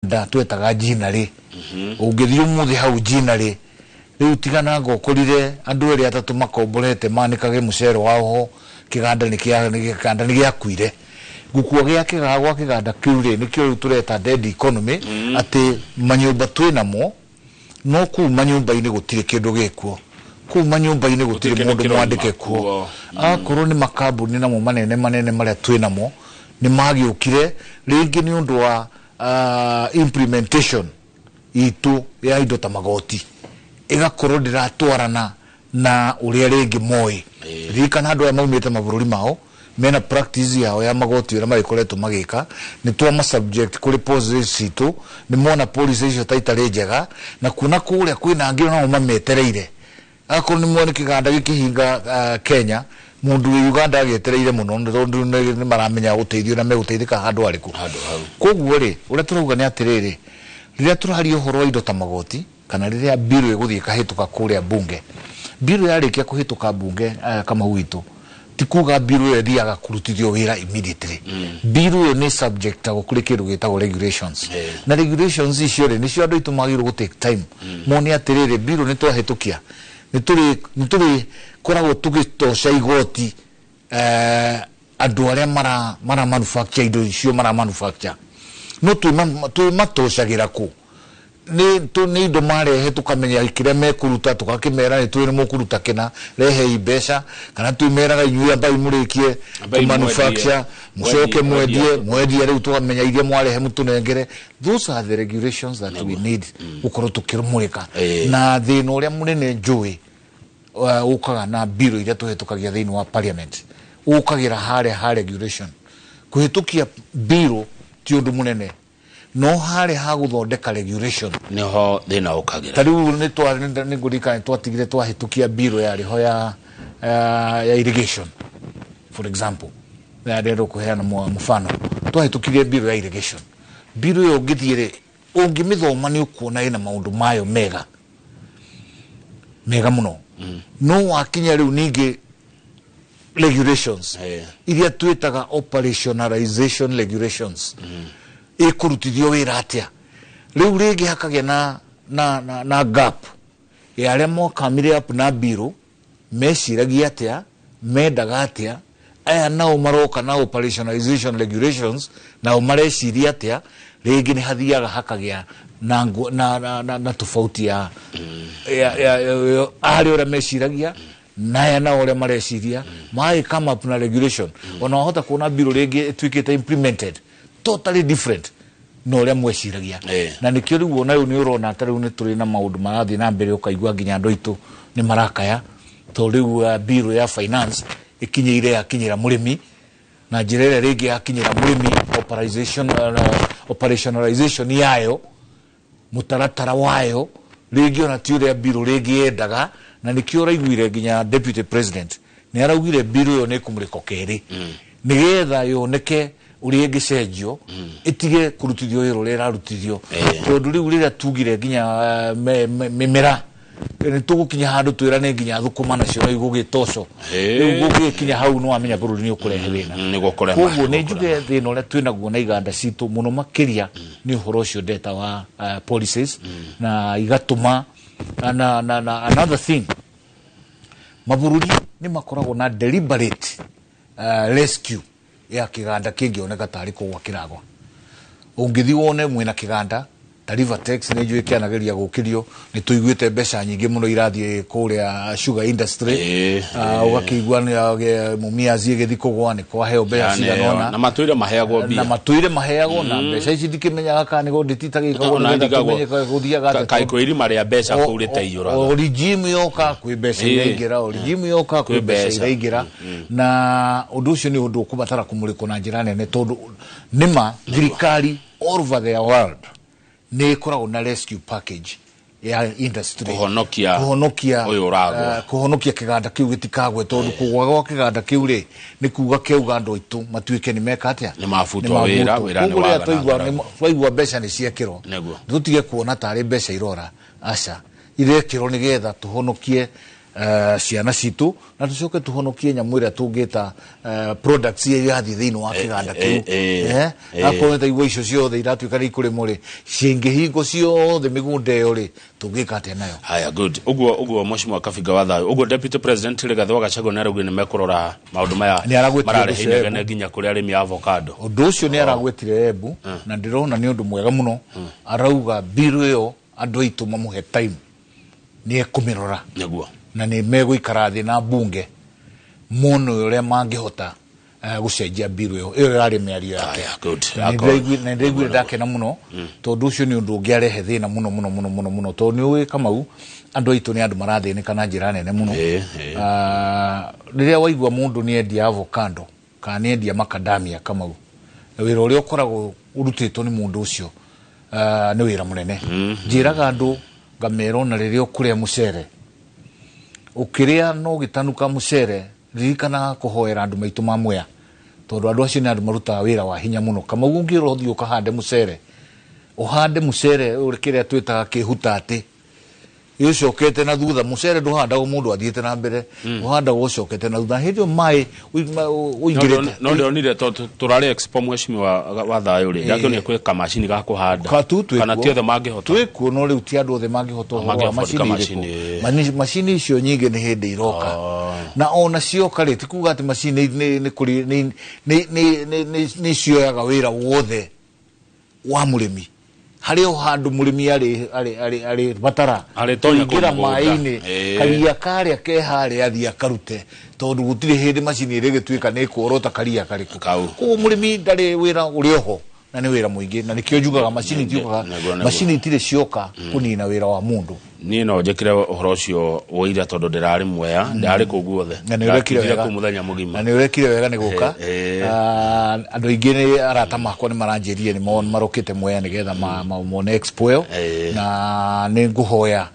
da twetaga jinari ungithi umuthi hau jinari riu tigana ngokorire andu eri atatu makomborete manikage mucero wao kiganda ni giakuire gukua giake gagwa kiganda kiure nikio tureta dead economy ati manyumba twinamo no ku manyumba ini gutire kindu gikuo ku manyumba ini gutire mundu mwandike kuo akorwo ni makambuni namo manene maria twinamo ni magiukire ringi ni undu wa implementation itu ya indo ta magoti igakorwo ndiratwarana na uria ringi moi rikana andu aya maumite mabururi mao mena practice yao ya magoti ira marikoretwo magika ni twa subject kuri policies itu ni mona policies icio taitare njega na kuna kuria kwina angiro no mametereire akoro ni mwone kiganda gikihinga Kenya mundu wa Uganda agietereire muno ndu ni maramenya uteithio na meguteithika handu ariku koguo ri uria turauga ni atiriri riria turaharia uhoro wa indo ta magoti kana riria bill iguthie kahituka kuria bunge bill yarikia kuhituka bunge kama witu tikuga bill ethiaga kurutithio wira immediately bill ni subject to kuri kindu gitagwo regulations na regulations icio ri nicio andu itumagirwo take time moni atiriri bill ni twahitukia ni turi koragwo tugitosha igoti andu aria mara manufacture indo icio mara manufacture no tu matoshagira ku ni indo marehe tukamenya ikire mekuruta tukakimera ni twiri mukuruta kina rehe ibesha kana twimeraga inyuya ambai murikie manufacture mucoke mwedie riu tukamenya irie mwarehe mutunengere. Those are the regulations that we need ukoro tukirumurika na thina uria munene njui ukaga na bill iria tuhitukagia thiini wa parliament ukagira hare regulation kuhitukia bill ti undu munene no hare ha guthondeka regulation niho thina ukagira tariu ni twa ni ngurika twatigire twahitukia bill ya riho ya irrigation for example na ndero kuheana mfano twahitukirie bill ya irrigation bill yo ngithiire ungimithoma ni ukuona ina maundu mayo mega muno no wakinya riu ningi regulations iria twitaga operationalization regulations ikurutithio wira atia riu ringi hakagia na gap ya aria mokamire up na bill meciragia atia mendaga atia aya nao maroka na operationalization regulations nao mareciria atia ringi ni hathiaga hakagia na tofauti ya ari ora meciragia na na ore mareciria mai come up na regulation ona hota kuona bill ringi twikite implemented totally different no ore mweciragia na nikio riu ona ni urona atari ni turi na maundu marathi na mbere ukaigua nginya andu itu ni marakaya to riu bill ya finance ikinyeire yakinyira murimi na njira ringi yakinyira murimi operationalization yayo mutaratara wayo ringi ona tiure bill ringi endaga na nikio raiguire nginya deputy president ni araugire bill yo ni kumuriko keri nigetha yoneke uri ngicenjio itige kurutithio wiro rera rutithio tondu riu rira tugire nginya mimera ni tugukinya handu twirane nginya thukuma nacio igugitoco riu gugikinya hau no amenya bururi ni ukurehe wina koguo ni njuge thina uria twinaguo na iganda citu muno makiria ni uhoro ucio data wa policies na igatuma na another thing mabururi ni makoragwo na deliberate rescue ya kiganda kingioneka tari kugwa kiragwa ungithi wone mwina kiganda River Tax ni njui kianageria gukirio ni tuiguite mbeca nyingi muno irathie kuria sugar industry ugakigwa ni mumia zigithi kugwa ni kwa heo mbeca ciganona na matuire maheagwo na mbeca ici ndikimenyaga kana ni gondititagikagwo na ndikimenyeka guthiaga kaiko irima ria mbeca kurite iyura regime yoka kwi mbeca iraingira regime yoka kwi mbeca iraingira na undu ucio ni undu ukubatara kumurikwo na njira nene tondu nima thirikari all over the world ni koragwo na rescue package ya industry kuhonokia uyu uragwo kuhonokia kiganda kiu gitikagwe tondu kugwa gwa kiganda kiu ri ni kuga keuga andu itu matuike ni meka atia ni mafutwo wira ni waigwa mbeca ni ciekirwo tutige kuona tari mbeca irora aca irekirwo ni getha tuhonokie ciana citu na tucoke tuhonokie nyamu ira tungita products iria yathi thiini wa kiganda kiu akorwo ta igwa icio ciothe iratuika ri kuri muri cingihingo ciothe migunda yo ri tungika atia nayo. Haya, good. Uguo Mheshimiwa Kabiga wa thayo uguo Deputy President Rigathi wa Gachagua ni arauga ni mekurora maundu maya marareheire nginya kuri arimi ya avocado. Undu ucio ni aragwetire Embu na ndirona ni undu mwega muno. Arauga biru yo andu aitu mamuhe time ni ekumirora niguo na ni meguikara thi na bunge muno uria mangihota gucenjia biru yo iyo yari miario yake. Na ndigwire ndakena muno tondu ucio ni undu ungiarehe thina muno tondu ni uwi Kamau andu aitu ni andu marathinika na njira nene muno. Riria waigua mundu ni endia avocado kana ni endia macadamia Kamau wira uria ukoragwo urutitwo ni mundu ucio ni wira munene. Njiraga andu ngamero na riria ukuria mucere ukiria no gitanuka mucere ririkana kuhoera andu maitu mamwea tondu andu acio ni andu marutaga wira wa hinya muno. Kama ungiro uthii ukahande mucere uhande mucere urikiria twitaga kihutate yocokete na thutha mucere nduhandagwo mundu athiete na mbere uhandagwo ucokete na thutha hindio mai uingirite no ndionire turare expo Mheshimiwa wa thayo ri yake ni kweka machine ga kuhanda kana tiothe mangihota twikuo no riu ti andu othe mangihota machine icio nyingi ni hindi iroka na ona cioka ri ti kuga ati machine ni cioyaga wira wothe wa murimi hario handu murimi ari batara kuingira mai-ini karia karia ke haria athia karute tondu gutire hindi machine iri gituika ni kuorota karia kariku ko murimi ndari wira urioho na ni wira muingi na nikio njugaga machine tiukaga machine itire cioka kunina wira wa mundu ni no njekire uhoro ucio woira tondu ndirari mwea ndari kuguothe na ni urekire wega kumuthenya mugima na ni urekire wega ni guka andu ingi ni arata makwa ni maranjirie ni marokite mwea ni getha mone expo na ni nguhoya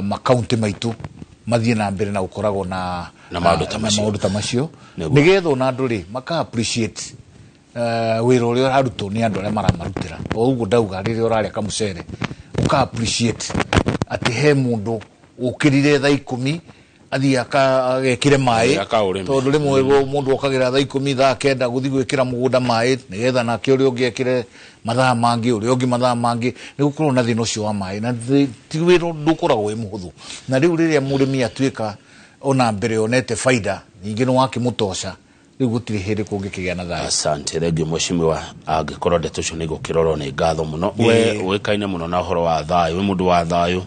makaunti maitu mathie na mbere na ukoragwo na maundu ta macio ni getha na andu ri maka appreciate wira uria urarutwo ni andu aria maramarutira uguo ndauga riria uraria kamucere uka appreciate ati he mundu ukirire thaa 10 athia agekire mai tondu rimwe mundu okagira thaa 10 thaa 9 guthi gwikira mugunda mai nigetha nake uria ungekire mathaa mangi uria ungi mathaa mangi ni gukorwo na thina ucio wa mai na ti wira ndukoragwo wi muhuthu na riu riria murimi atuika ona mbere onete faida ningi no wake mutoca riu gutire hindi kungikigia na thaa. Asante thengio Mheshimiwa angikorwo ndeto cio ni gukirorwo ni ngatho muno we kaine muno na horo wa thayo we mundu wa thayo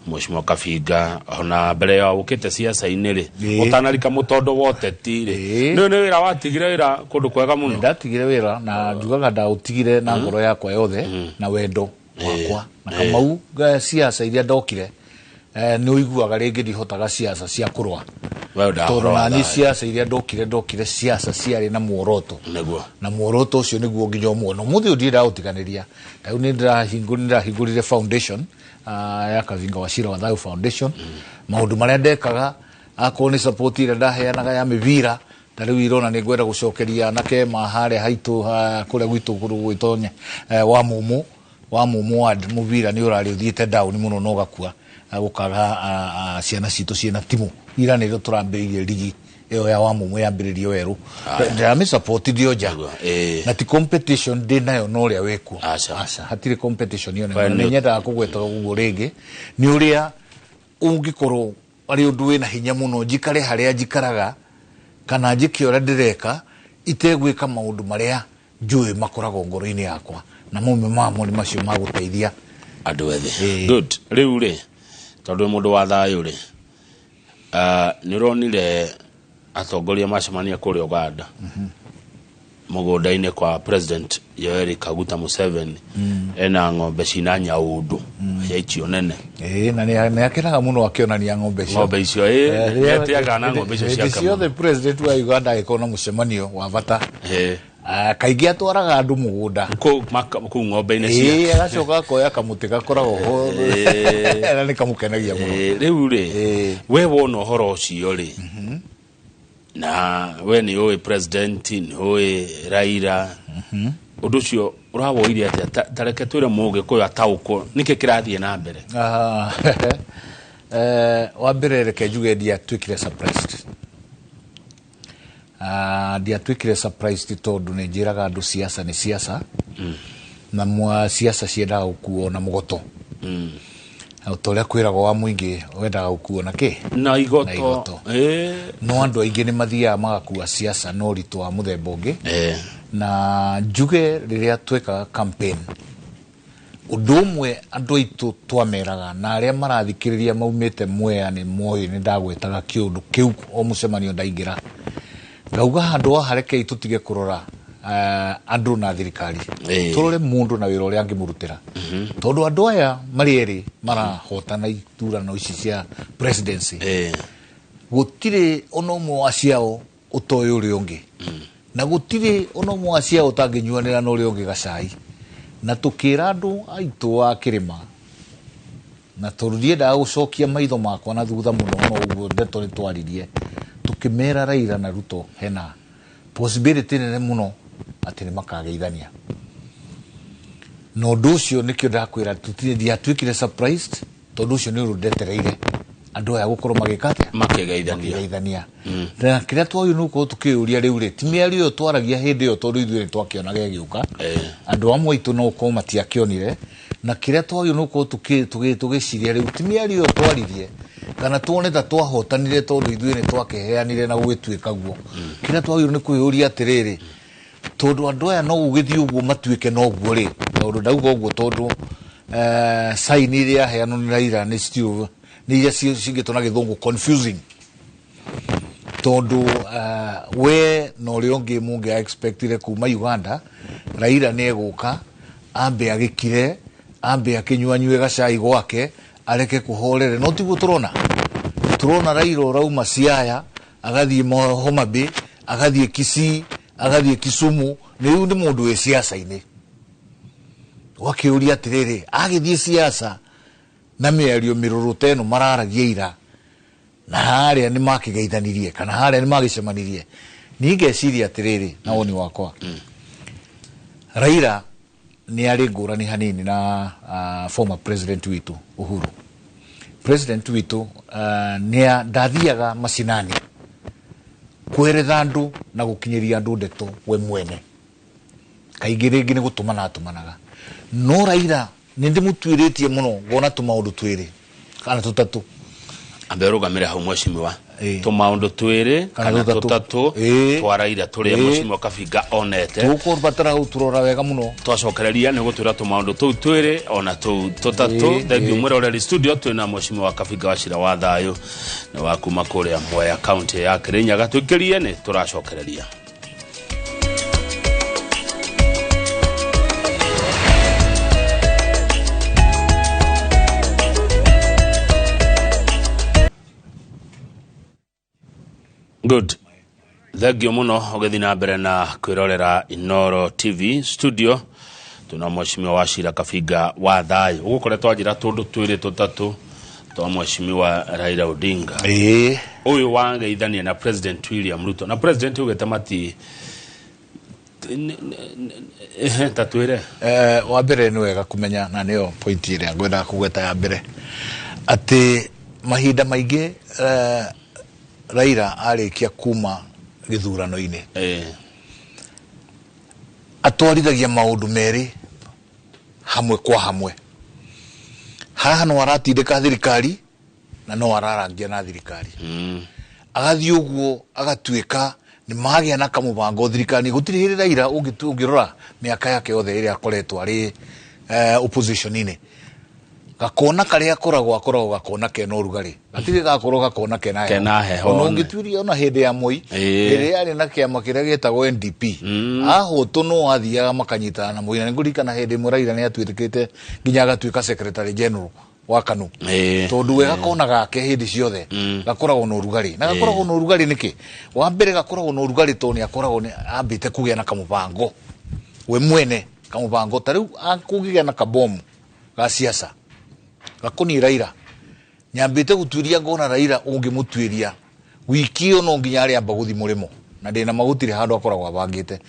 Mheshimiwa Kabiga ona mbere ya ukite siasa iniri utanarika mutondo wote tire ni wira watigire wira kundu kwega muno ndatigire wira na njugaga ndautigire na ngoro yakwa yothe na wendo wakwa na Kamau siasa iria ndokire ni uiguaga ringi ndihotaga siasa cia kurwa tondu na ni siasa iria ndokire siasa ciari na muoroto na muoroto ucio niguo nginya muono muthi ndira utiganiria riu ni ndahingurire foundation ya Kabiga Wachira wa Thayo Foundation maundu maria ndekaga akorwo ni support ira ndaheanaga ya mivira riu irona ni ngwenda gucokeria anake mahare haitu kuria gwitu gwitonya wa mumu ward muvira ni urari uthiite down muno no gakua gukaga ciana citu ciena timu ira ni ro turambirie ligi iyo ya wamumu yambiririo weru ndami support dio jago na ti competition ndi nayo no ria weku asa hatire competition iyo ni nyenda kugweta uguo ringi ni uria ungikorwo ari undu wina hinya muno njikare haria njikaraga kana njikio ndireka itegwika maundu maria njui makoragwo ngoro-ini yakwa na mume mamo ni macio maguteithia andu ethe good riu ri tondu mundu wa thayo ri ni uronire atongoria macemania kuri Uganda mugunda-ini kwa President Yoweri Kaguta Museveni ena ng'ombe cina nyaundu yaicio nene na ni akiraga muno akionania ng'ombe icio yetiaga na ng'ombe icio cia kama the president wa Uganda ikona mucemanio wa bata kaingi atwaraga andu mugunda ku ng'ombe-ini cia agacoka koya kamuti gakoragwo ho na ni kamukenagia muno riu ri we wona horo ucio ri na we ni oe president ni oe Raila undu cio urawoire atia tareke twire muge ko atauko nike kirathie na mbere wa mbere reke njuge ndiatuĩkire surprised. Ndiatuĩkire surprised tondu nĩ njĩraga andũ siasa nĩ siasa. Na siasa ciendaga gũkuo na mũgoto. Ũtorĩa kwĩragwo wa mũingĩ wendaga gũkuo na kĩ? Na igoto. No andũ aingĩ nĩ mathiaga magakua siasa no ũritũ wa mũthemba ũngĩ. Na njuge rĩrĩa twekaga campaign, ũndũ ũmwe andũ aitũ twameraga na arĩa marathikĩrĩria maumĩte Mwea nĩ moĩ nĩ ndagwetaga kĩũndũ kĩu o mũcemanio ndaingĩra. Ngauga handũ harekei tũtige kũrora andũ na thirikari. Tũrore mũndũ na wĩra ũrĩa angĩmũrutĩra. Tondũ andũ aya marĩ erĩ marahotana ithurano ici cia presidency. Gũtirĩ ona ũmwe wa ciao ũtoĩ ũrĩa ũngĩ. Na gũtirĩ ona ũmwe wa ciao ũtangĩnyuanĩra na ũrĩa ũngĩ gacai. Na tũkĩra andũ aitũ a kĩrĩma na tondũ ndiendaga gũcokia maitho makwa na thutha mũno no ũguo ndeto nĩ twaririe, tũkĩmera Raila na Ruto hena possibility nene mũno atĩ nĩ makageithania. No ũndũ ũcio nĩkĩo ndakwĩra ndiatuĩkire surprised tondũ ũcio nĩ ũndũ ndetereire andũ aya gũkorwo magĩka atĩa? Makegeithania. Na kĩrĩa twagĩrĩirwo nĩ gũkorwo tũkĩũria rĩu rĩ, ti mĩario ĩyo twaragia hĩndĩ ĩyo tondũ ithuĩ nĩ twakĩonaga ĩgĩũka. Andũ amwe aitũ no gũkorwo matiakĩonire. Na kĩrĩa twagĩrĩirwo nĩ gũkorwo tũgĩciria rĩu ti mĩario ĩyo twaririe kana tuone ta twahotanire tondũ ithuĩ nĩ twakĩheanire na gũgĩtuĩka guo. Kĩrĩa twagĩrĩirwo nĩ kwĩyũria atĩrĩrĩ, tondũ andũ aya no gũgĩthiĩ ũguo matuĩke no guo rĩ, tondũ ndauga ũguo tondũ sign iria yaheanwo nĩ Raila nĩ still nĩ iria cingĩtwo na gĩthũngũ confusing. Tondu we na ũrĩa ũngĩ mũngĩ expectire kuma Uganda Raila nĩ egũka ambe agĩkire ambe akĩnyuanyue gacai gwake areke kũhorere. No tiguo tũrona Raila ũrauma Siaya agathiĩ Homa Bay agathiĩ Kisii agathiĩ Kisumu. Rĩu nĩ mũndũ wĩ siasa-inĩ. Wakĩũria atĩrĩrĩ, agĩthiĩ siasa na mĩario mĩrũrũ ta ĩno mararagia ira na harĩa nĩ makĩgeithanirie kana harĩa nĩ magĩcemanirie, niĩ ngeciria atĩrĩrĩ na woni wakwa, Raila nĩ arĩ ngũrani hanini na former president witũ Uhuru. President witũ ndathiaga macinani kweretha andũ na gũkinyĩria andũ ndeto we mwene, kaingĩ rĩngĩ nĩ gũtũmana atũmanaga. No Raila nĩ ndĩmũtuĩrĩtie mũno ngona tũmaũndũ twĩrĩ kana tũtatũ. Ambe rũgamĩre hau mheshimiwa, tũmaũndũ twĩrĩ kana tũtatũ twa Raila tũrĩa mheshimiwa Kabinga onete tũkũbatara gũtũrora wega mũno, twacokereria nĩ gũtwĩra tũmaũndũ tũu twĩrĩ ona tũu tũtatũ. Thengiũ mwĩroreri studio twĩna mheshimiwa Kabinga Wachira wa thayũ na wa kuma kũrĩa Mwea county ya Kirinyaga. Twĩkĩrie nĩ tũracokereria. Good. Thengiũ mũno ũgĩthiĩ na mbere na kwĩrorera Inooro TV studio. Tuna mheshimiwa Wachira Kabinga wa thayũ. Ũgũkoretwo njĩra tũndũ twĩrĩ tũtatũ twa mheshimiwa Raila Odinga. Ũyũ wangeithania na President William Ruto. Na President ugĩte mati tatwĩre. Wa mbere nĩ wega kũmenya na nĩyo point ĩrĩa ngwenda kũgweta ya mbere atĩ mahinda maingĩ Raila arĩkia kuma gĩthurano-inĩ atwarithagia maũndũ merĩ hamwe kwa hamwe. Haha no aratindĩka thirikari na no ararangia na thirikari. Agathiĩ ũguo agatuĩka nĩ magĩa na kamũbango thirikari. Gũtirĩ hĩndĩ Raila ũngĩrora mĩaka yake yothe ĩrĩa akoretwo arĩ opposition-inĩ, gakona karĩa akoragwo gakona kena ũrugarĩ, gatirĩ gakorwo gakona kena heho. Ona ũngĩtuĩria ona hĩndĩ ya Moi rĩrĩa yarĩ na kĩama kĩrĩa gĩtagwo NDP, ahũtũ no athiaga makanyitana na Moi. Na nĩngũririkana hĩndĩ ĩmwe Raila nĩ atuĩkĩte nginya agatuĩka secretary general wa KANU, tondũ we gakona gake hĩndĩ ciothe gakoragwo na ũrugarĩ. Na gakoragwo na ũrugarĩ nĩkĩ? Wa mbere gakoragwo na ũrugarĩ tondũ nĩ akoragwo ambĩte kũgĩa na kamũbango we mwene, kamũbango ta rĩu akũgĩa na kabomu ga siasa gakoni Raila. Nyambĩte gũtuĩria ngona Raila ũngĩmũtuĩria wiki ĩyo no nginya arĩa amba gũthi mũrĩmo na ndĩna magũtirĩ handũ akoragwo abangĩte.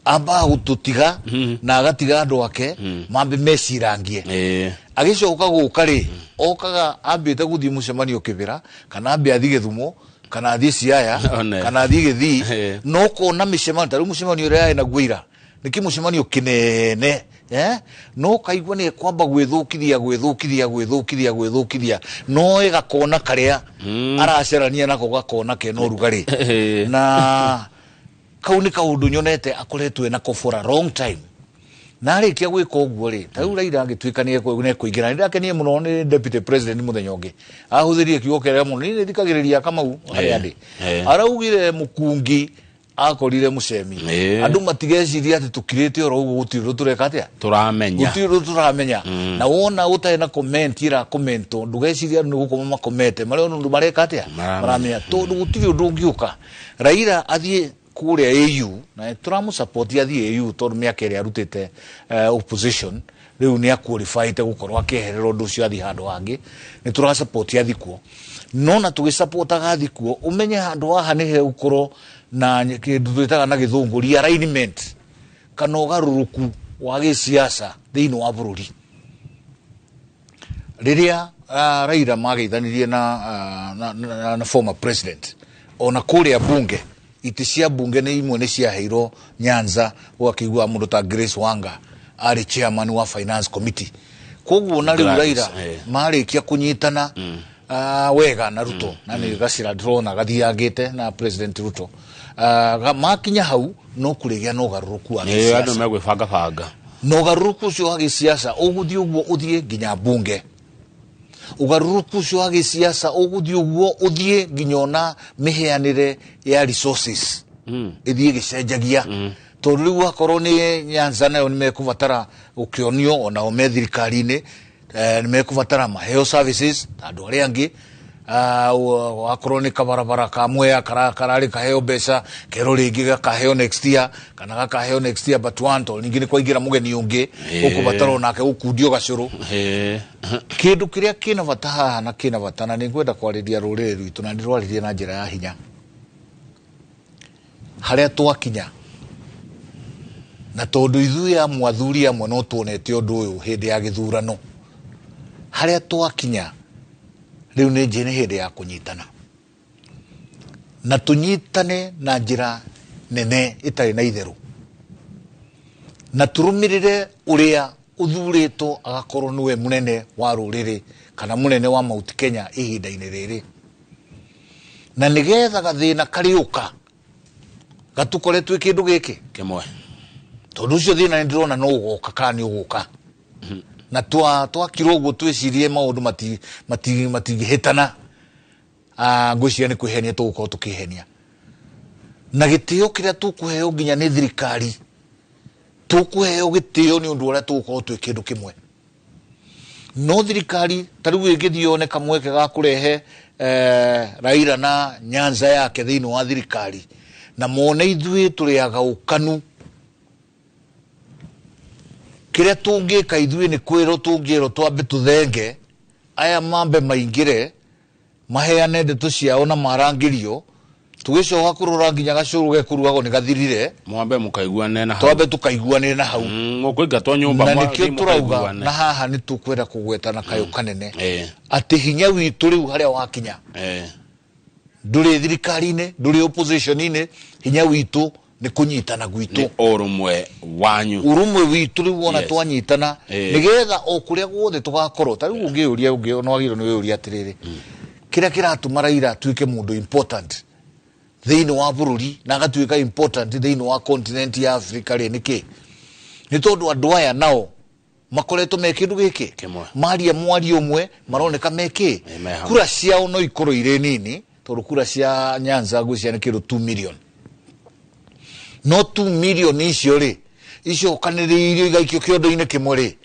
amba gututiga na agatiga andu ake mambe mecirangie agicoka guka ri okaga ambite guthii mucemanio Kibira kana ambe athige Thumo kana athii Siaya kana athii Githii no kona micemanio taru mucemanio ria na gwira niki mucemanio kinene no kaigwa ni kwamba gwithukithia no igakona karia aracerania nako gakona ke no rugari na kau ni kaundu nyonete akoretwe nako for a long time na arikia gwika uguo ri tau Raila agituikanie kuingira ndakenie muno ni deputy president muthenya ungi ahuthirie kiugo kiria muno ni thikagiriria Kamau hari andi araugire mukungi akorire mucemi andu matigeciria ati tukirite oro uguo gutiru tureka atia turamenya na wona utae na comment ira commento ndugeciria ni gukoma makomete mari onu mareka atia maramenya tondu gutiri undu ungiuka Raila athie kuria AU na turamu support athie AU tondu miaka iri arutite opposition riu ni qualified gukorwo akeherera undu ucio athie handu hangi ni tura support athie kuo no na tugisupport agathie kuo umenye handu haha ni he gukorwo na kindu twitaga na githungu realignment kana ugaruruku wa gisiasa thiini wa bururi riria Raila mageithanirie na former president ona kuria bunge iti cia bunge ni imwe ni ciaheirwo Nyanza wakigwa mundu ta Grace Wanga ari chairman wa finance committee koguo na riu Raila marikia kunyitana wega na Ruto na ni gacira drona gathiangite na president Ruto makinya hau no kurigia no garuruku wa gisiasa andu megwibanga no garuruku ucio wa gisiasa uguthie uguo uthie nginya bunge ugaruruku ucio wa gisiasa uguthie uguo uthie nginya ona miheanire ya resources ithie gicenjagia tondu riu akorwo ni Nyanza nayo ni mekuvatara ukionio ona o methirikari-ini ni mekuvatara maheo services andu aria angi akorwo ni kabarabara kamwe karari kaheo mbeca kero ringi gakaheo next year kana gakaheo next year but one to ningi ni kwaingira mugeni ungi ukuvatara nake ukundio gacuru kindu kiria kina vata haha na kina vata na ningwenda kwariria ruriri rwitu na ndirwaririe na njira ya hinya haria twakinya na tondu ithui ya mwathuri amwe no tuonete undu uyu hindi ya githurano haria twakinya riu ni njini hindi ya kunyitana na tunyitane na njira nene itari na itheru na turumirire uria uthurito agakorwo niwe munene wa ruriri kana munene wa Mount Kenya ihinda-ini riri na nigetha gathina kariuka gatukoretwe kindu giki kimwe tondu ucio thina ndirona no ugoka kana uguka na twakirwo guo twicirie maundu matingihitana ngwiciria ni kwihenia tugukorwo tukihenia na gitio kiria tukuheo nginya ni thirikari tukuheo gitio ni undu uria tugukorwo twi kindu kimwe no thirikari tariu ingithio ne kamweke ga kurehe Raila na Nyanza yake thiini wa thirikari na mone ithui turiaga ukanu kiria tungika ithui ni kwiro tungiro twambe tuthenge aya mambe maingire maheane ndeto ciao na marangirio tugicoka kurura nginya gacuru gekurugago ni gathirire mwambe mukaiguane na hau twambe tukaiguane na hau mukuingatwo nyumba na nikio turauga na haha ni tukwenda kugwetana kayo kanene ati hinya witu riu haria wakinya nduri thirikari-ini nduri opposition-ini hinya witu ni kunyitana gwitu urumwe wanyu urumwe witu riu wona twanyitana nigetha o kuria guothe tugakorwo tariu ungiuria no agiro ni uria atiriri kiria kiratuma Raila tuike mundu important thiini wa bururi na agatuika important thiini wa continent ya Africa ri niki ni tondu andu aya nao makoretwo me kindu giki maria mwari umwe maroneka meki kura ciao no ikorwo ire nini tondu kura cia Nyanza ngwiciria ni kindu 2 million no 2 million icio ri icio kaniririo igaikio kiondo-ini kimwe ri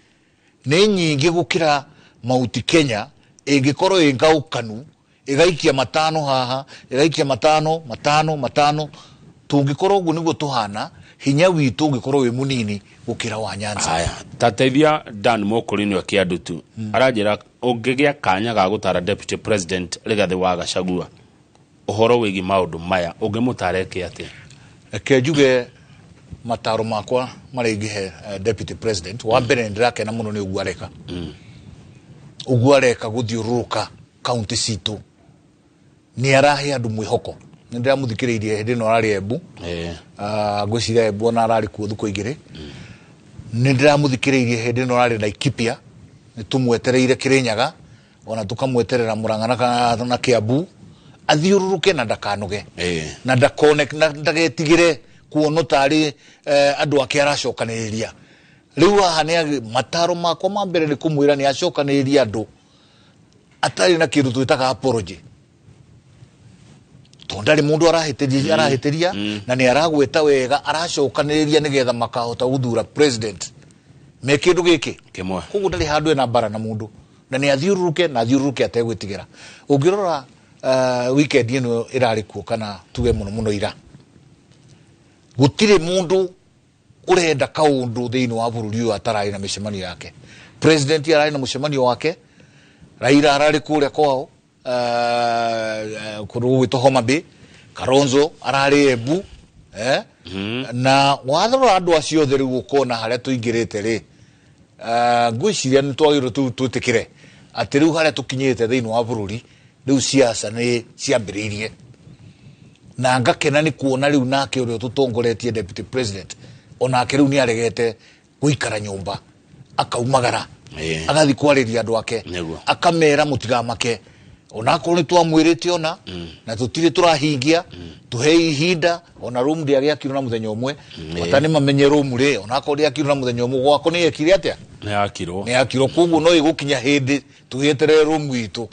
ni nyingi gukira Mount Kenya ingikorwo ingaukanu igaikia matano haha igaikia matano tungikorwo uguo niguo tuhana hinya witu ungikorwo wi munini gukira wa Nyanza aya tateithia Dan Mokorinyo Kiandutu aranjira ungigia kanya ga gutara deputy president Rigathi wa Gachagua uhoro wigi maundu maya ungimutare ki ati ke njuge mataro makwa mareigihe deputy president wa mbere ndirakena muno ni ugwareka ugwareka guthiuruka county situ ni arahe andu mwihoko ndiramuthikiriirie hindi no arari Embu ngwiciria Embu na arari ku thuko igire ndiramuthikiriirie hindi no arari Laikipia nitumwetereire Kirinyaga ona tukamweterera Murang'a na Kiambu athiururuke na ndakanuge na ndakone na ndagetigire kuono tari andu ake aracokaniria riu haha ni mataro makwa ma mbere ni kumwira ni acokaniria andu atari na kindu twitaga apology tondari mundu arahitiria na ni aragweta wega aracokaniria nigetha makahota guthura president me kindu giki kimwe kugu ndari handu ena bara na mundu na ni athiururuke ategwitigira ungirora weekend ino irari kuo kana tuge muno ira gutire mundu urenda kaundu thiini wa bururi uyu atarai na micemanio yake president arai na mucemanio wake Raila arari kuria kwao kuru wito Homa Bay Kalonzo arari Embu na wathora andu acio theri gukona haria tuingirite ri ngwiciria ni twagirwo tutikire ati riu haria tukinyite thiini wa bururi riu siasa ni ciambiriirie na ngakena ni kuona riu nake urio tutongoretie deputy president onake riu ni aregete guikara nyumba akaumagara agathi kwariria andu ake akamera mutigamake onako ni twamwirite ona na tutire turahingia tuhe ihinda ona room dia giakiru na muthenya umwe watani mamenye room ri onako ri akiru na muthenya umwe gwako ni ekire atia ni akiro kugu no igukinya hindi tugeterere room itu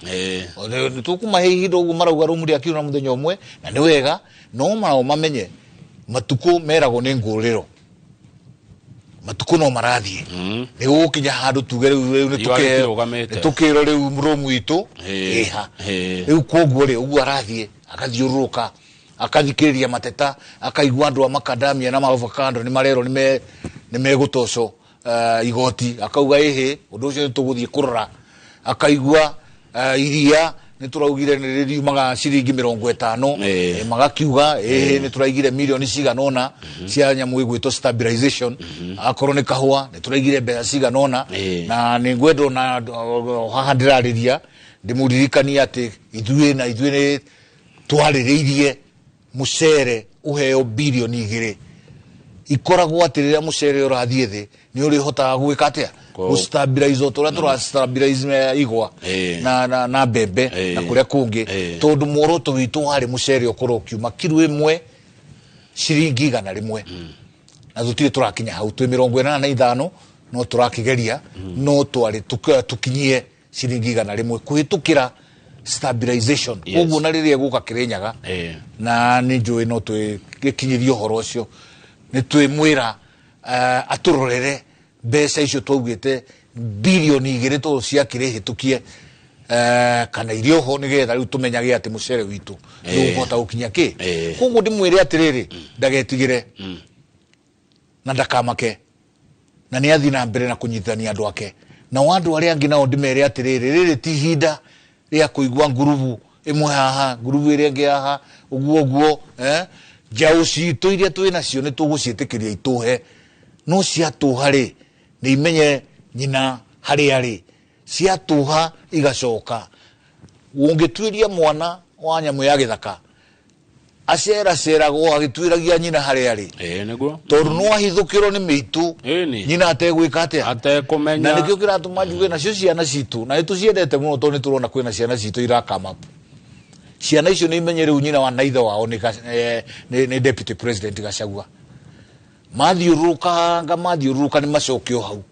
ni tukumahe ihinda ugu marauga room ri akiru na muthenya umwe na ni wega no mao mamenye matuko merago ni nguriro matuko no marathie ni gukinya handu tuge riu ni tukiro riu room itu riu koguo ri ugu arathie akathiuruka akathikiriria mateta akaigua andu amakadamia na avocado ni marero ni megutoco igoti akauga ehe undu ucio tuguthie kurora akaigua iria ni turaugire ni riumaga ciringi 50 magakiuga ni turaigire milioni ciganona cia nyamu igwito stabilization akorwo ni kahua ni turaigire mbeca ciganona na ni ngwendo na haha ndirariria ndimuririkania ati ithuĩ ni twaririirie mucere uheo bilioni 2 ikoragwo atiriria mucere urathie thi ni uri hotaga gwika atia gustabilize otora turastabilize igwa na bebe na kuria kungi tondu muoroto witu hari mucere okoro kiuma kiru imwe ciringi 100 na tutire turakinya hau twi 85 no turakigeria no twari tukinyie ciringi 100 kuhitukira stabilization ugu na riria guka Kirinyaga na ni njui no twikinyirio horo ucio ni twimwira aturorere mbeca icio twaugite bilioni 2 to ciakire hitukie kana irio ho nigetha riu tumenyage ati mucere witu riu hota gukinya ki kugu ndimwire atiriri ndagetigire na ndakamake na ni athi na mbere na kunyithania andu ake na wandu aria angi nao ndimere atiriri riri ti hinda ria kuigua nguruvu imwe haha nguruvu iria ngi haha uguo jau citu iria twina cio ni tuguciitikiria ituhe no cia tuhari ni imenye nyina hari ari cia tuha igacoka ungitwiria mwana wa nyamu ya githaka acera go agitwiragia nyina hari ari niguo tondu no ahithukirwo ni mitu nyina ategwika atia atekumenya na nikio kiratuma njuge na cio ciana citu na tuciendete muno tondu turona kwina ciana citu irakama ciana icio ni imenye riu nyina wa naithe wao ni deputy president Gachagua mathiuruka ni macokio hau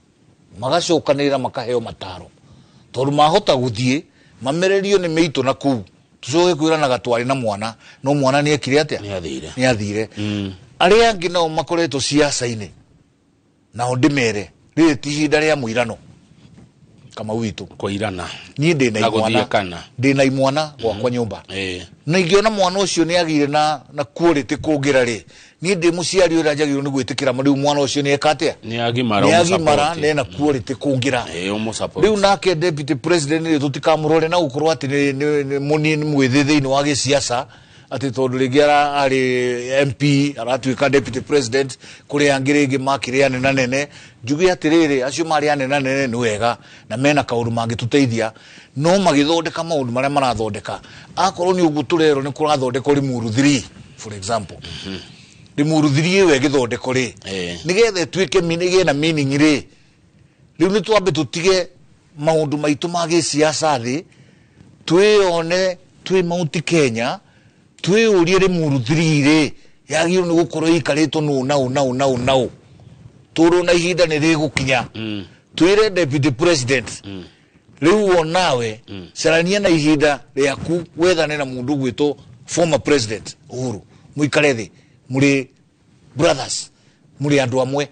magacokanira makaheo mataro tondu mahota guthie mamererio ni mitu na ku tucoke kwiranaga twari na mwana no mwana ni ekire atia ni athire aria angi nao makoretwo siasa-ini na ndimere riri ti hinda ria muirano kama witu kuirana ni ndina imwana gwakwa nyumba na ingiona mwana ucio ni agire na quality kungira ri ni ndi muciari ura njagirwo ni gwitikira riu mwana ucio ni ekatia ni agimara na quality kungira riu nake deputy president ni tutikamurore na gukorwo ati ni munini mwithithi-ini wa gisiasa ati tondu ringiara ari MP aratuika deputy president kuri angiringi makire anene nene njugi atiriri acio mari anene nene ni wega na mena kaundu mangituteithia no magithondeka maundu maria marathondeka akorwo ni ugu turero ni kurathondeka Limuru 3 for example Limuru 3 we githondeko ri nigethe twike minige na meaning ri riu ni twambe tutige maundu maitu magi siasa thi twiyone twi Mount Kenya twiyurie Limuru 3 ri yagirwo ni gukorwo ikaritwo nau turu na ihinda ni rigukinya twire deputy president riu onawe sarania na ihinda riaku wethane na mundu gwito former president Uhuru muikare thi muri brothers muri andu amwe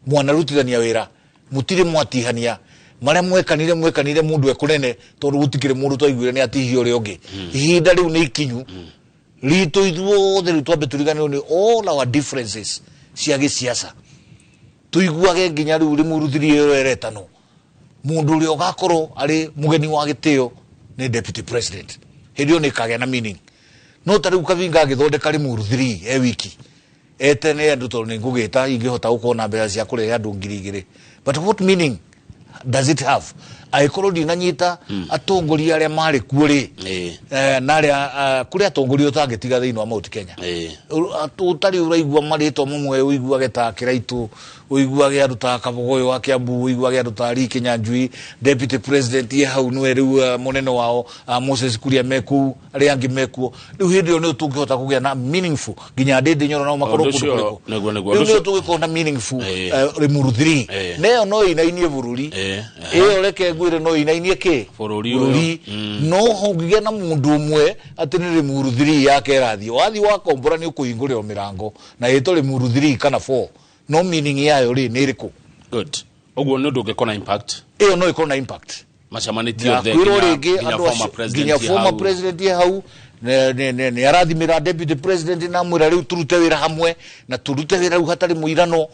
mwanarutithania wira mutire mwatihania maria mwekanire mundu ekunene tondu gutikire mundu twaiguire ni atihio ri ongi ihinda riu ni ikinyu rito ithuothe riu twambe turiganirwo ni all our differences cia gisiasa tuiguage nginya riu Limuru 3 eretano mundu uri ogakorwo ari mugeni wa gitio ni deputy president hidio ni kage na meaning no tariu Kavinga agithondeka Limuru 3 wiki etene andu tondu ni ngugita ingihota gukona mbere cia kurehe andu 2,000 but what meaning does it have aikorwo dinanyita atongoria aria mari kuori na aria kuria atongoria utangitiga thiini wa Mount Kenya utari uraigua marito mamwe uigua geta kiraitu uigua ge aruta Kabogoyo wa Kiambu uigua ge aruta Riki Nyanjui deputy president ye hau no riu munene wao Moses Kuria meku aria angi meku riu hindio ni tungihota kugia na meaningful ginya ndindi nyoro na makoro kudu riu tungikona na meaningful Limuru 3 neo no inainie bururi iyo reke ngwire no inainie ki bururi no hongigia na mundu umwe ati ni Limuru 3 yake rathi wathi wa kombora ni ukuhingurira mirango na ito Limuru 3 kana 4 no meaning yayo ri ni iriku good ogwo no ndungikona impact iyo no ikona impact machamanitio the ginya former president ye hau ne arathimira deputy president na mwira riu turute wira hamwe na turute wira riu hatari muirano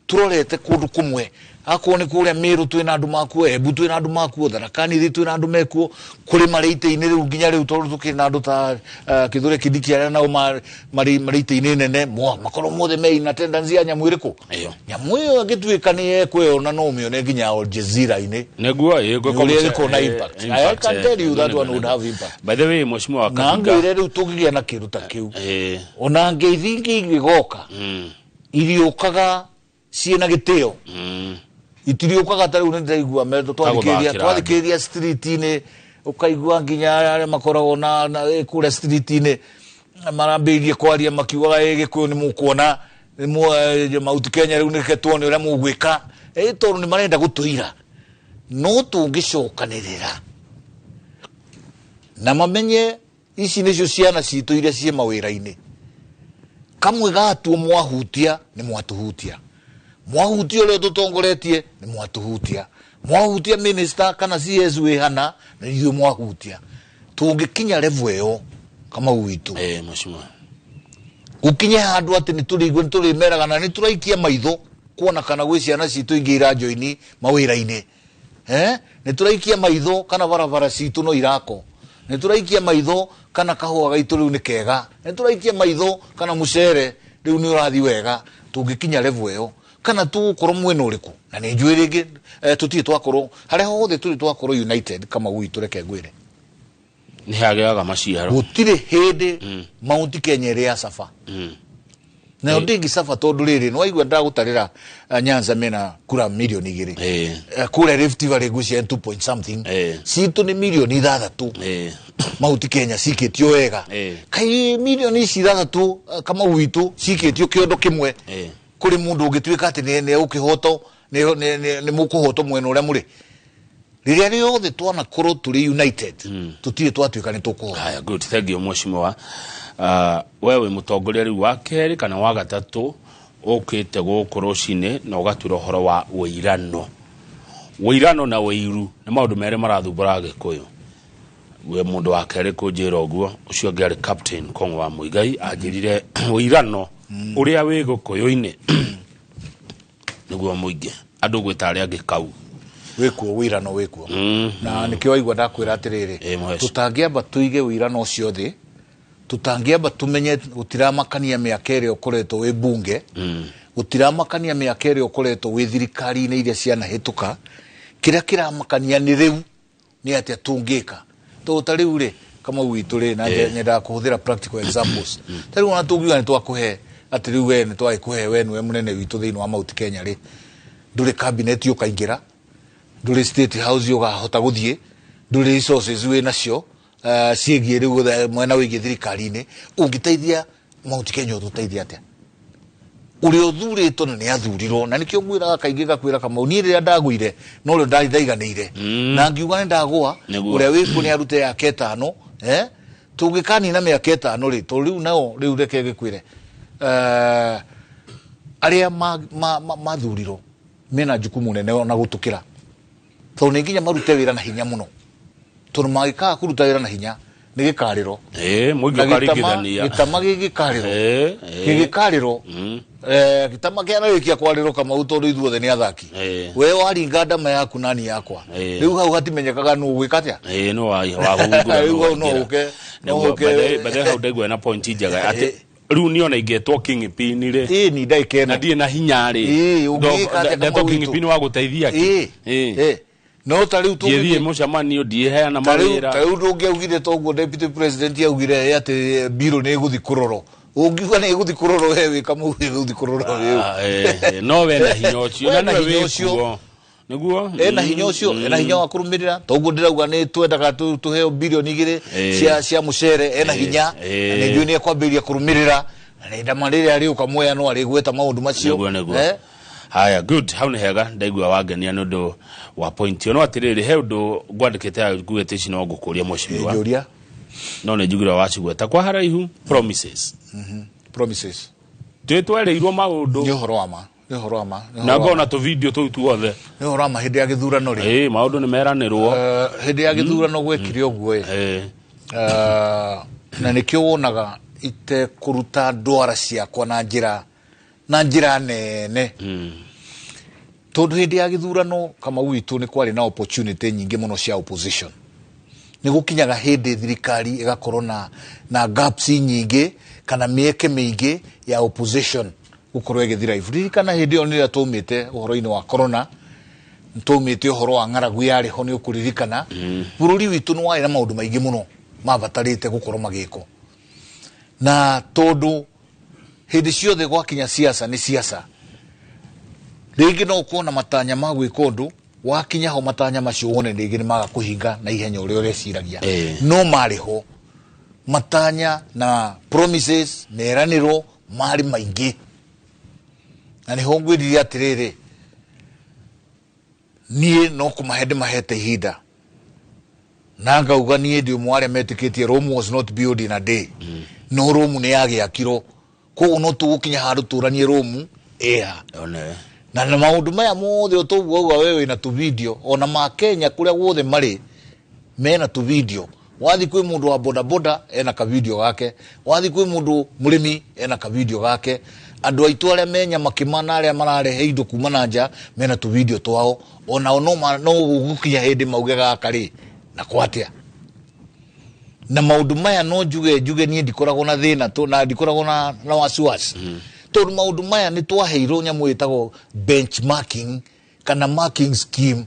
turorete kundu kumwe akone kuria Miru twina andu makuo Embu twina andu makuo Tharakani twina andu mekuo kuri marite-ini riu nginya riu tondu tukina andu ta Kithure Kindiki aria nao marite-ini nene makoro mothe me in attendance ya nyamu iriku nyamu iyo agituika ni ekwona no mione nginya Al Jazeera-ini neguo yego na impact I can tell you that one would have impact by the way mheshimiwa Kavinga ngire riu tugigia na kiruta kiu ona ngeithingi igoka iriukaga ciena gitio itiriukaga tari unendaigua meto twathikiria street-ini ukaigua nginya aria makoragwo na kure street-ini marambirie kwaria makiugaga gikuyu ni mukuona Mount Kenya riu ni ketwone uria mugwika tondu ni marenda gutuira no tungicokanirira na mamenye ici nicio ciana citu iria cie mawira-ini kamwe gatuo mwahutia ni mwatuhutia mwahutia ule tutongoretie ni mwatuhutia mwahutia minister kana CS we hana na hiyo mwahutia tungikinya level yo kama uitu mheshimiwa ukinye handu ati ni turigwe turi meraga na ni turaikia maitho kuona kana gwi ciana citu ingira joini mawira-ini ni turaikia maitho kana barabara citu no irako ni turaikia maitho kana kahua gaitu riu ni kega ni turaikia maitho kana mucere riu ni urathi wega tungikinya level yo kana tu korwo mwena uriku na ni njwirige tutie twakorwo haria hothe turi twakorwo united kama gwitu reke ngwire ni hageaga maciaro gutire hindi Mount Kenya ria safa na ndingi safa tondu riri no aigua ndagutarira Nyanza mena kura milioni 2 kura Rift Valley gucia 2 point something citu ni milioni 6 Mount Kenya cikitio wega kai milioni 6 kama gwitu cikitio kiondo kimwe kuri mundu ungituika ati ne ukihoto ne mukuhoto mwena uria muri riria riothe twana koro turi united tutire twatuika ni tukuhoto haya good thank you mheshimiwa wewe mutongoria riu wa keri kana wa gatatu ukite gukoro cine na ugatwira horo wa wirano na wiru na maundu mere marathumbura Gikuyu we mundu wa keri kunjira oguo ucio ngari captain Kong'o wa Muigai anjirire wirano uria wi Gikuyu-ini niguo muingi andu gwita aria ngikau wikuo wirano wikuo na nikio aigua ndakwira atiriri tutangiamba tuige wirano ucio thi tutangiamba tumenye utiramakania miaka ĩrĩa ũkoretwo wĩ bunge utiramakania miaka ĩrĩa ũkoretwo wĩ thirikari-inĩ iria cianahĩtũka kĩrĩa kĩramakania nĩ rĩu nĩ atĩa tũngĩka ta rĩu rĩ kama witũ rĩ na nyenda kũhũthĩra practical examples ta rĩu ona tũngiuga nĩ twakũhe atĩ rĩu we nĩ twagĩkũhe we nĩwe mũnene witũ thĩinĩ wa Mount Kenya rĩ ndũrĩ cabinet ũkaingĩra ndũrĩ state house ũgahota gũthiĩ ndũrĩ resources wĩ nacio ciĩgiĩ rĩu mwena wĩgiĩ thirikari-inĩ ũngĩteithia Mount Kenya ũtũteithia atĩa ũrĩa ũthurĩtwo na nĩ athurirwo na nĩkĩo ngwĩraga kaingĩ gakwĩra Kamau niĩ rĩrĩa ndagũire no rĩo ndaiganĩire na ngiuga nĩ ndagũa ũrĩa wĩkuo nĩ arute yake 5 tũngĩkanina mĩaka 5 rĩ tondũ rĩu nao rĩu reke gĩkwĩre arĩa mathurirwo mena jukumu nene na gũtũkĩra tondũ nĩ nginya marute wĩra na hinya mũno tondũ magĩkaga kũruta wĩra na hinya nĩ gĩkarĩro mũingĩ ũkaringithania gĩtama gĩgĩkarĩro gĩtama kĩanarĩkia kwarĩrwo Kamau tondũ ithuothe nĩ athaki we waringa ndama yaku nani yakwa rĩu hau hatimenyekaga nũ gwĩka atĩa no wahungura hau ndaigua na point njega atĩ rĩu nĩ ona ingetwo Kingpin rĩ ni ndaikena na ndiĩ na hinya rĩ ndetwo Kingpin wa gũteithia no ta rĩu tũgĩthiĩ mũcemanio ndiĩheana mawĩra ta rĩu ndũngĩaugire toguo deputy president yaugire atĩ biro nĩ ĩgũthi kũrorwo ũngiuga nĩ ĩgũthi kũrorwo we wĩ Kamau ĩgũthi kũrorwo wĩ no we na hinya ũcio na hinya ũcio nĩguo ena hinya ũcio ena hinya wa kũrũmĩrĩra toguo ndĩrauga nĩ twendaga tũheo bilioni 2 cia mũcere ena hinya na nĩnjũĩ nĩ ekwambĩrĩria kũrũmĩrĩra na ndama rĩrĩa rĩũka muoya no arĩgweta maũndũ macio haya good hau nĩ hega ndaigua wangenia nĩ ũndũ wa point ĩyo no atĩrĩrĩ he ũndũ ngwandĩkĩte ngugĩte ici no ngũkũria mũcimiwa no nĩ njugĩra wacigweta kwa haraihu promises twĩtwerĩirwo maũndũ nĩ ũhoro wa ma na ngona tũ video tũu tuothe nĩ ũhoro wa ma hĩndĩ ya gĩthurano rĩ maũndũ nĩ meranĩrwo hĩndĩ ya gĩthurano gwekire ũguo na nĩkĩo wonaga itekũruta ndwara ciakwa na njĩra nene tondũ hĩndĩ ya gĩthurano Kamau witũ nĩ kwarĩ na opportunity nyingĩ mũno cia opposition nĩ gũkinyaga hĩndĩ thirikari ĩgakorwo na gaps nyingĩ kana mĩeke mĩingĩ ya opposition gũkorwo ĩgĩthira ririkana hĩndĩ ĩyo nĩrĩa tũmĩte ũhoro-inĩ wa corona tũmĩte ũhoro wa ng'aragu yarĩ ho nĩ ũkũririkana bũrũri witũ nĩ warĩ na maũndũ maingĩ mũno mabatarĩte gũkorwo magĩkwo na tondũ hĩndĩ ciothe gwakinya siasa nĩ siasa rĩngĩ no kuona matanya ma gwĩka ũndũ wakinya ho matanya macio wone rĩngĩ nĩ maga kũhinga na ihenya ũrĩa ũreciragia no marĩ ho matanya na promises meranĩrwo marĩ maingĩ na nĩ ho ngwĩrire atĩrĩrĩ niĩ no kũmahe ndĩmahete ihinda na ngauga niĩ ndĩ ũmwe arĩa metĩkĩtie Rome was not built in a day no Rome nĩ yagĩakirwo koguo no tũgũkinya handũ tũranie Rome na maũndũ maya mothe ũtũguo we wĩna tũvideo ona ma Kenya kũrĩa guothe marĩ mena tũvideo wathi kwĩ mũndũ wa bodaboda ena ka video gake wathi kwĩ mũndũ mũrĩmi ena ka video gake andũ aitũ arĩa menya makĩmana arĩa mararehe indo kuma na nja mena tũvideo twao ona no gũkinya hĩndĩ mauge gaka rĩ na kwatĩa na maũndũ maya no njuge niĩ ndikoragwo na thĩna na ndikoragwo na wasiwasi tondũ maũndũ maya nĩ twaheirwo nyamũ ĩtagwo benchmarking kana marking scheme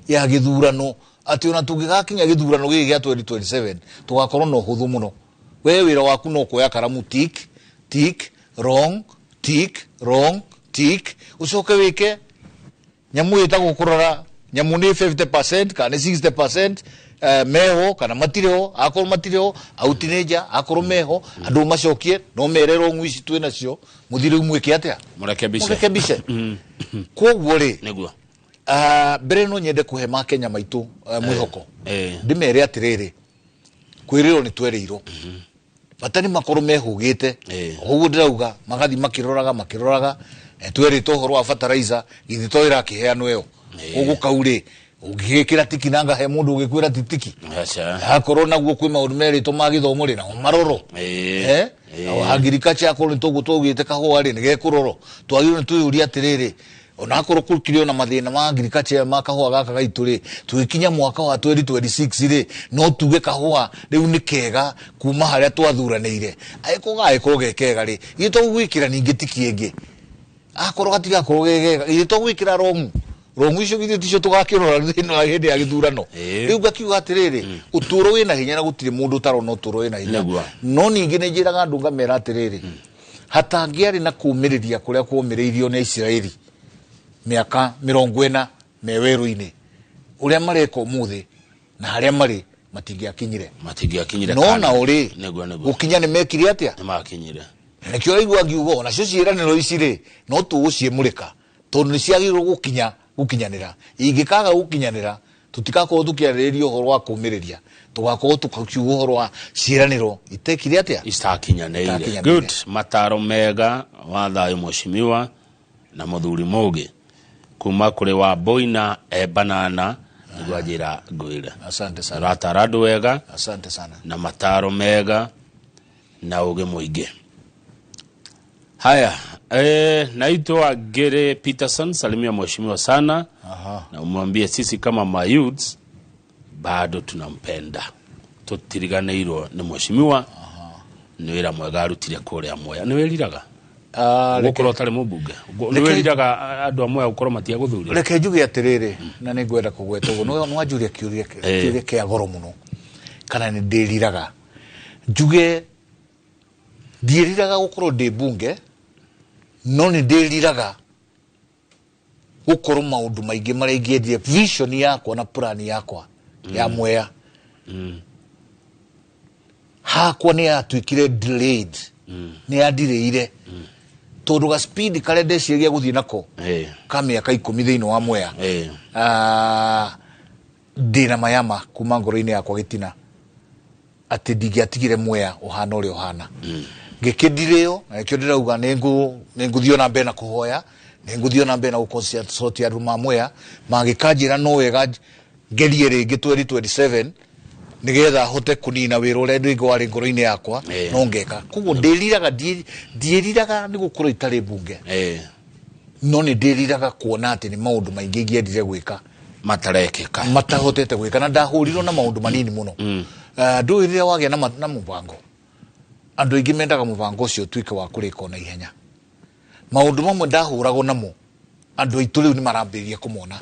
ya gĩthurano atĩ ona tũngĩgakinya gĩthurano gĩkĩ gĩa 2027 tũgakorwo na ũhũthũ mũno we wĩra waku no kuoya karamu tick wrong tick ucoke wĩke nyamũ ĩtagwo kũrora nyamũ nĩ 50% kana 60% meho kana matirĩho akorwo matirĩho autinĩnja akorwo meho andũ macokie no mererwo ngwici twĩ nacio mũthiri mwĩke atĩa mũreke mbice koguo rĩ nĩguo mbere no nyende kũhe ma Kenya maitũ mwĩhoko ndĩmere atĩrĩrĩ kwĩrĩrwo nĩ twerĩirwo batari makorwo mehũgĩte ũguo ndĩrauga magathi makĩroraga twerĩtwo ũhoro wa fertilizer githĩ to ĩrakĩheanwo ĩyo ũgũkau rĩ ũngĩgĩkĩra tiki nanga he mũndũ ũgĩkwĩra titiki akorwo naguo kwĩ maũndũ merĩtwo ma gĩthomo rĩ na maroro agriculture akorwo nĩ tũgũtũgĩte kahũa rĩ nĩ gekũrorwo twagĩrĩirwo nĩ twĩyũria atĩrĩrĩ ona akorwo kurikire na mathina ma agriculture ma kahua gaka gaitu ri tugikinya mwaka wa 2026 ri no tuge kahua riu ni kega kuma haria twathuranire aikorwo gekega ri gito gwikira ningi tikienge akorwo gatiga korwo gegega gito gwikira rongu icio githio ticio tugakirora thino ya hindi ya githurano riu gakiuga atiriri uturo wina hinya na gutire mundu tarona uturo wina hinya no ningi ni njiraga andu ngamera atiriri hatangiari na kumiriria kuria kuumiriirio ni Israeli miaka 40 meweru-ini uria mareka umuthi na haria mari matingiakinyire no na uri gukinya ni mekire atia ni makinyire nikio igwa ngiugo na cio ciiraniro ici ri no tuguciemurika tondu ni ciagirwo gukinyanira ingikaga gukinyanira tutikakorwo tukiarĩrĩria ũhoro wa kũmĩrĩria tugakorwo tukakiuga ũhoro wa ciiraniro itekire atia itakinyanĩire good mataro mega wa thayo mheshimiwa na muthuri Mugi kuma kuri wa Boina Banana ngwajira ngwira asante sana rataradu wega asante sana na mataro mega na uge muingi haya naitwa Gere Peterson salimia mheshimiwa sana na umwambie sisi kama mayouths bado tunampenda tutiriganirwo ni mheshimiwa ni wira mwega arutire kuria Mwea ni weriraga gukoro tare mubunge ni weriraga andu amwe gukoro matia guthuri reke njuge atiriri na ni ngwenda kugweta ugo no nwanjuria kiuria kia goro muno kana ni ndiriraga njuge ndiriraga gukoro ndi bunge no ni ndiriraga gukoro maundu maingi maria ingiendire vision yakwa na plan yakwa ya Mwea hakwa ni atuikire delayed ni adireire tondu ga speed kare ndeciria guthii nako ka miaka 10 thiini wa Mwea ndina mayama kuma ngoro-ini yakwa gitina ati ndingiatigire Mwea uhana uri uhana ngikindirio na kio ndirauga ninguthio na mbere na kuhoya ninguthio na mbere na gukonsult ya ruma Mwea magikanjira no wega ngerie ringi 2027 nigetha hote kunina wira uria ndingo wari ngoro-ini yakwa no ngeka kuguo ndiriraga ni gukura itari bunge no ni ndiriraga kuona ati ni maundu maingi ngiendire gwika matarekeka matahotete gwika na ndahurirwo na maundu manini muno nduiriria wagia na mubango andu ingi mendaga mubango ucio tuike wa kurika na ihenya maundu mamwe ndahuragwo namo andu aitu riu ni marambiria kumona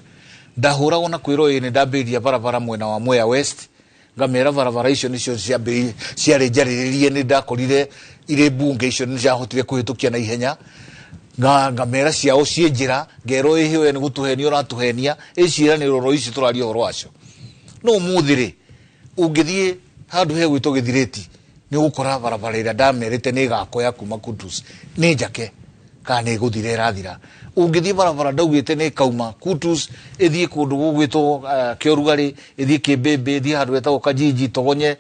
ndahuragwo na kwiro ni ndambiria barabara mwena wa Mwea West ngamera barabara icio nicio ciarĩ njarĩrĩrie ni ndakorire ire bunge icio ni ciahotire kuhitukia na ihenya ngamera ciao cie njira ngero ihwe ni gutuhenia uratuhenia iciraniro ro ici turario horo acio no muthiri ungithie handu he gwito githireti ni gukora barabara ira ndamerete ni gakoya kuma Kudus ni njake kana iguthire rathira ungithie barabara ndaugite ni kauma Kudus ithie kundu gugwito kiorugari ithie Kibebe ithie handu hetagwo Kajiji Togonye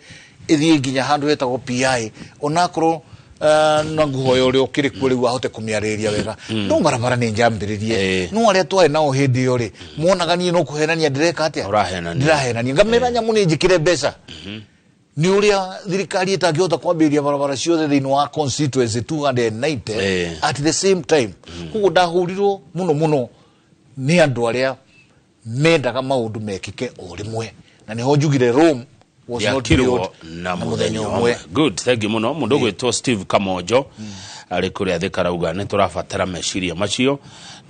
ithie nginya handu hetagwo PI onakorwo na nguhoya uri ukiri kuri wahote kumiariria wega no barabara ni njambiririe no aria twari nao hindi iyo ri muonaga ni no kuhenania ndireka atia ndirahenania ngamera nyamu ni njikire mbeca ni uria thirikari itangihota kwambiria barabara ciothe thiini wa constituency 290 at the same time kuguo ndahurirwo muno ni andu aria mendaga maundu mekike o rimwe na niho njugire Rome was not built na muthenya umwe good thank you muno mundu gwitwo Steve Kamojo ari kuria thikara uga ni turafatara meciria macio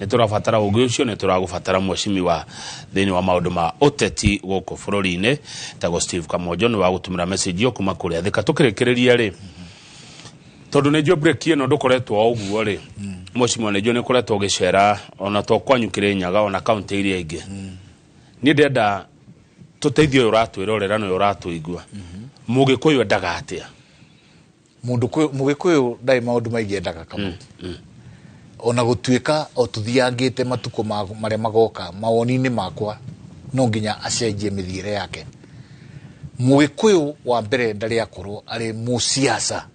ni turafatara ugi ucio ni turagufatara mheshimiwa thiini wa maundu ma uteti guku bururi-ini tago Steve Kamojo ni wa gutumira message yo kuma kuria thika tukirikireria ri tondu ni jo break ino ndukoretwo uguo ri mheshimiwa ni jo ni koretwo gicera ona to kwanyukire Nyaga ona county iria ingi ni ndenda tuteithio uratwirorera no uratuigua Mugikuyu ndaga atia Mugikuyu ndai maundu maingi endaga kama ona gutuika o tuthiangite matuko maria magoka mawoni-ini makwa no nginya acenjie mithiire yake Mugikuyu wa mbere ndari akorwo ari musiasa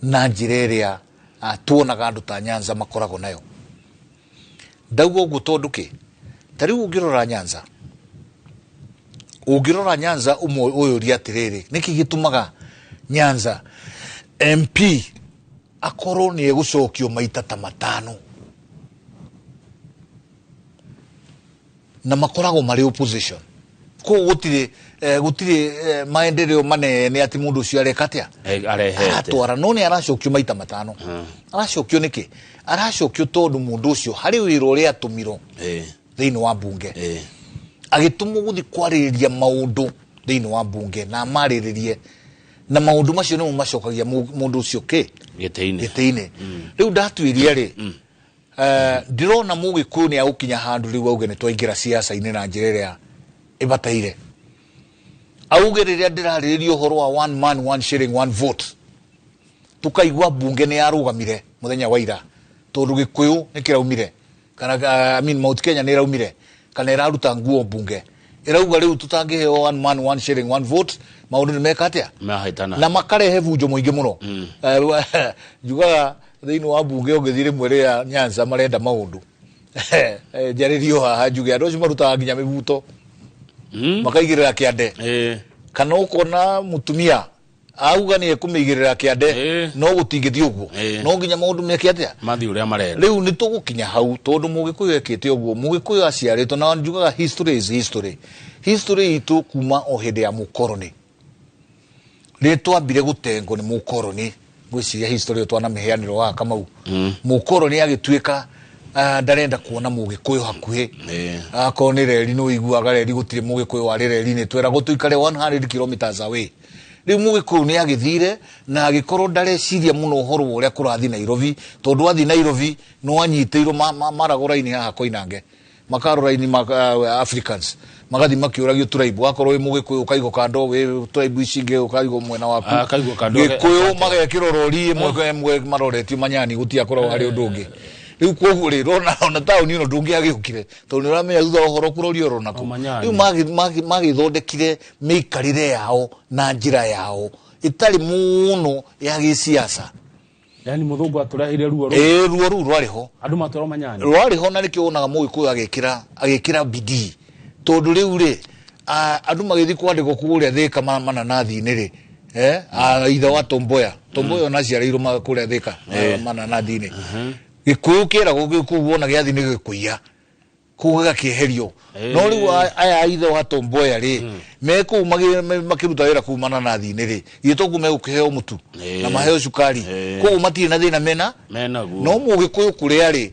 na njira iria tuonaga andu ta Nyanza makoragwo nayo ndauga uguo tondu ki tariu ungirora Nyanza umwe uyu ri atiriri niki gitumaga Nyanza MP akorwo ni egucokio maita ta 5 na makoragwo mari opposition ko gutire maendeleo manene ati mundu ucio areka atia arehete atwara no ni aracokio maita matano aracokio niki aracokio tondu mundu ucio hari wira uria atumiro thiini wa bunge agitumwo guthi kwaririria maundu thiini wa bunge na mariririe na maundu macio ni macokagia mundu ucio giteine riu ndatuiria ri ndirona Mugikuyu ni agukinya handu riu auge ni twaingira siasa-ini na njira iria ibataire auge riria ndiraririria uhoro wa one man one shilling one vote tukaigua bunge ni yarugamire muthenya wa ira tondu Gikuyu ni kiraumire kana Mount Kenya ni raumire kana iraruta nguo bunge irauga riu tutangiheo one man one shilling one vote maundu ni meka atia na makarehe bunjo muingi muno juga thiini wa bunge ungithire mwere ya Nyanza marenda maundu jaririo haha njuge andu acio marutaga nginya mibuto makaigirira kiande kana ukona mutumia auga ni ekumigirira kiande no gutingithio uguo no nginya maundu meke atia mathi uria marenda riu ni tugukinya hau tondu Mugikuyu ekite uguo Mugikuyu aciaritwo na njugaga history is history itu kuma o hindi ya mukoroni ni twambire gutengo ni mukoroni gwiciria history twana miheaniro wa Kamau mukoroni agituika ndarenda kuona Mugikuyu hakuhi akoni reri no iguaga reri gutire Mugikuyu wari reri ni twera gutuikare 100 kilometers away riu Mugikuyu ni agithire na agikorwo ndareciria muno uhoro uria kurathi Nairobi tondu athi Nairobi no anyiteirwo maragora-ini haha Koinange makarora-ini Africans magathi makiuragio tribe akorwo Mugikuyu ukaigo kando we tribe icinge ukaigo mwena waku Gikuyu magekirwo rori mwe maroretio manyani gutiakorwo hari undu ungi riu koguo ri rona ona tauni ino ndungi agiukire tondu uramenya thutha uhoro kurorio ronako riu magithondekire mikarire yao na njira yao itari muno ya gisiasa yani muthungu aturehire ruo ruo rwariho andu matoro manyani rwariho na nikio onaga Mugikuyu agekira bidii tondu riu ri andu magithi kwandikwo kuria Thika mananathi-ini ri ithe wa Tomboya ona ciareirwo kuria Thika mananathi-ini Gikuyu kiragwo Gikuyu wona giathi ni gikuia kuga kieherio no riu aya ithe wa Tomboya ri meku makiruta wira kumana na thini ri gitogu megukiheo mutu na maheo cukari ko matire na thina mena no Mugikuyu kuria ri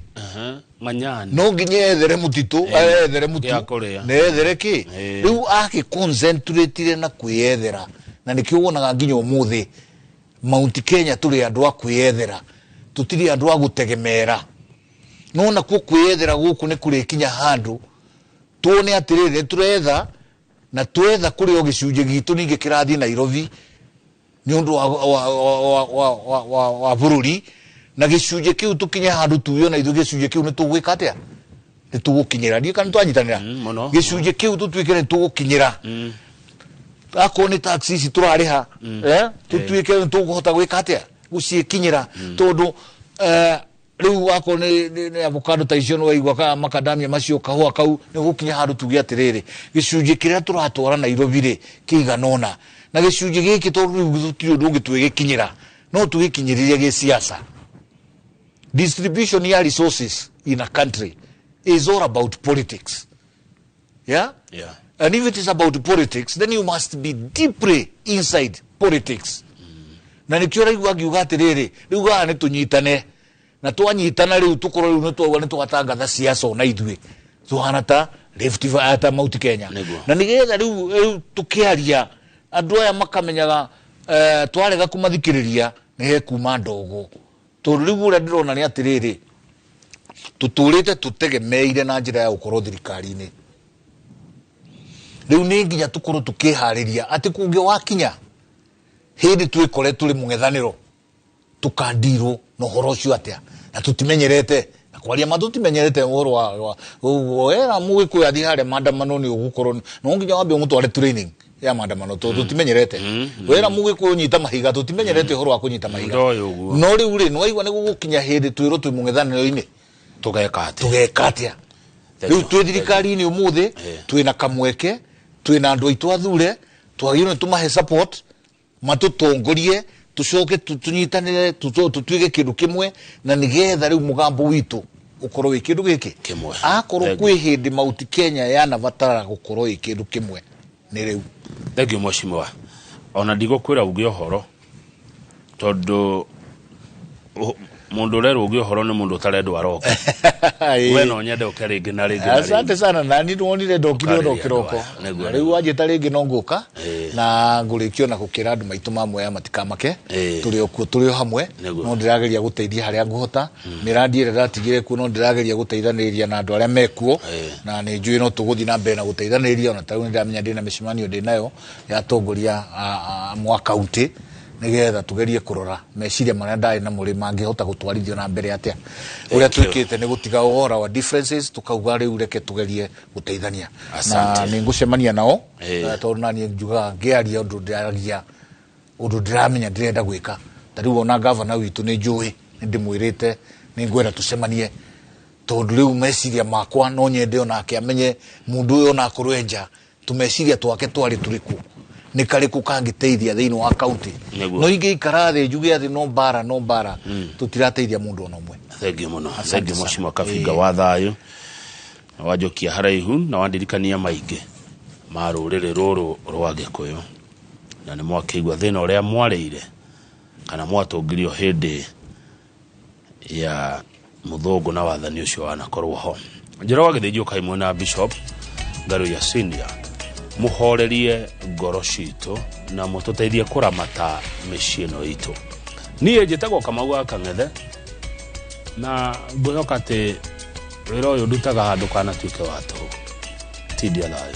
manyani no nginye ethere mutitu ethere mutu ne ethere ki riu aki concentrate na kwiyethera na nikio wonaga nginya umuthi Mount Kenya turi andu a kwiyethera tutiri andu a gutegemera no na kwiyethera guku ni kurikinya handu tuone atiriri turetha na twetha kuri o gicunje gitu ninge kirathi Nairobi ni undu wa bururi na gicunje kiu tukinya handu tuyo na ithu gicunje kiu ni tugwika atia ni tugukinyira ni kana twanyitanira gicunje kiu tutwike ni tugukinyira akoni taxi turariha tutwike ni tuguhota gwika atia gucikinyira tondu riu akoni ni avocado taicio no igwa ka makadamia macio kahua kau ni gukinya handu tugia atiriri gicunje kiria turatwara Nairobi ri kiganona na gicunje giki tondu ndungi twigikinyira no tugikinyiririe gi siasa. Distribution ya resources in a country is all about politics. Yeah? Yeah. And if it is about politics, then you must be deeply inside politics. Na nikio raigu agiuga atiriri riu ga ni tunyitane na twanyitana riu tukoro riu ni twatangatha siasa na ithwe tuhana ta Rift Valley ta Mount Kenya na nigetha riu tukiaria andu aya makamenyaga twarega kumathikiriria ni he kuma ndogo tondu riu ura ndirona ni atiriri tuturite tutegemeire na njira ya ukoro thirikari-ini riu ni nginya tukoro tukihariria ati kungi wakinya hindi twikore turi mung'ethaniro tukandirwo no horo cio atia na tutimenyerete na kwaria matutimenyerete horo wa era Mugikuyu athi hare maandamano ni ugukorwo no nginya wambe umutware training ya maandamano tutimenyerete wera Mugikuyu nyita mahiga tutimenyerete horo wa kunyita mahiga no riu ri no aigwa ni gugukinya hindi twiro twi mung'ethaniro-ini tugeka atia riu twi thirikari-ini umuthi twina kamweke twina andu aitu athure twagirwo tumahe support matutongorie tucoke tunyitanire tutwige kindu kimwe na nigetha riu mugambo witu ukorwo wi kindu giki kimwe akorwo kwi hindi mauti Kenya yana vatara gukorwo wi kindu kimwe ni riu thegio mweshimiwa ona ndigokwira ugi ohoro tondu mundu rero ugi ohoro ni mundu utarendwa roka we no nyende ukaringi na ringi asante sana na ni ndonire ndokire ndo kiroko riu wajita ringi no nguka na ngurikio na gukira andu maitu mamwe ya matikamake turi okuo turi hamwe no ndirageria guteithia haria nguhota miradi ire ndatigire ku no ndirageria guteithaniria na andu aria mekuo na ni njui no tuguthi na mbere na guteithaniria ona tau ndiramenya ndina micimanio ndinayo ya tongoria mwaka uti nigetha tugerie kurora meciria maria ndai na muri mangihota gutwarithio na mbere atia uria twikite ni gutiga ora wa differences tukauga riu reke tugerie guteithania na ningucemania nao tondu nani njuga ngiaria undu ndiramenya ndirenda gwika tariu ona governor witu ni njui ndimwirite ningwenda tucemanie tondu riu meciria makwa no nyende ona akiamenye mundu uyo na kurwenja tumeciria twake twari turiku ni kariku kangiteithia thiini wa county no ingi ikarathi njuge athi no bara tutirateithia mundu ono mwe thegio muno thegio mweshimiwa Kabiga wa thayu wajokia haraihu na wandirikania maingi marurire ruru rwa Gikuyu na ni mwakigwa thina uria mwarire kana mwatungirio hindi ya muthungu na wathani ucio wanakorwo ho njira wagithijio kaimwe na Bishop Ngaru ya Sindia muhorerie ngoro citu na mututeithie kuramata miciino itu nie njitagwo Kamau wa Kang'ethe na ngwihoka ati wira uyu ndutaga handu kana tuike watu tidia thayo